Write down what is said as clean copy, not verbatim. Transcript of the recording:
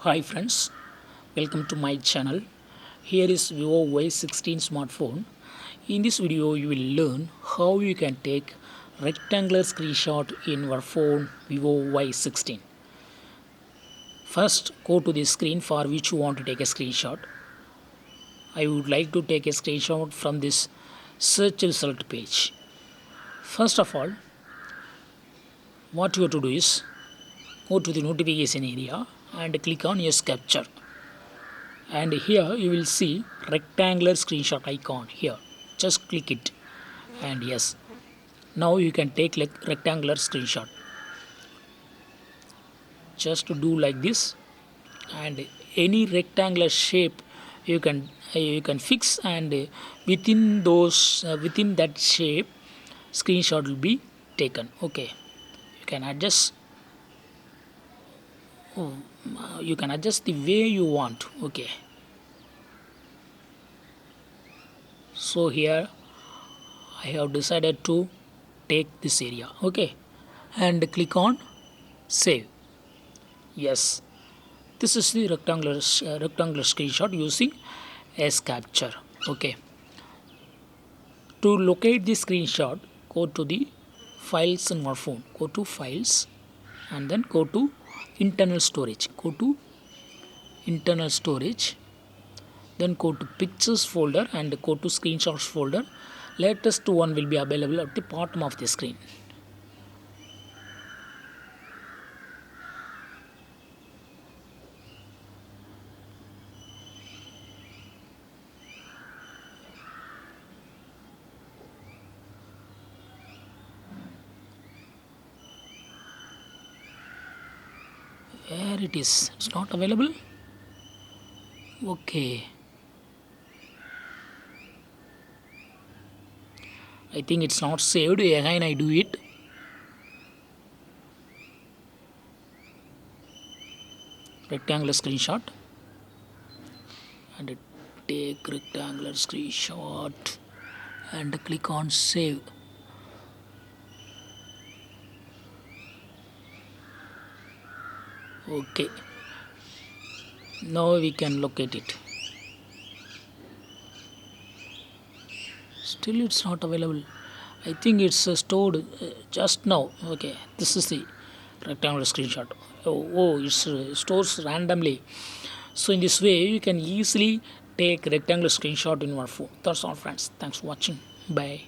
Hi friends, welcome to my channel. Here is Vivo Y16 smartphone. In this video you will learn how you can take rectangular screenshot in your phone Vivo Y16. First go to the screen for which you want to take a screenshot. I would like to take a screenshot from this search result page. First of all, what you have to do is go to the notification area and click on yes capture. And here you will see rectangular screenshot icon here. Just click it and yes, now you can take like rectangular screenshot. Just to do like this, and any rectangular shape you can fix, and within that shape screenshot will be taken. Okay, you can adjust you can adjust the way you want. Okay, so here I have decided to take this area. Okay, and click on save. Yes, this is the rectangular screenshot using S capture. Okay, to locate the screenshot, go to the files in your phone. Go to files and then go to internal storage. Go to internal storage, then go to pictures folder and go to screenshots folder. Latest one will be available at the bottom of the screen. Where it is? It's not available. Okay, I think it's not saved. Again I do it. Rectangular screenshot and take rectangular screenshot and click on save. Okay, now we can locate it. Still it's not available. I think it's stored just now. Okay, this is the rectangular screenshot. It's stores randomly. So in this way you can easily take rectangular screenshot in your phone. That's all friends, thanks for watching. Bye.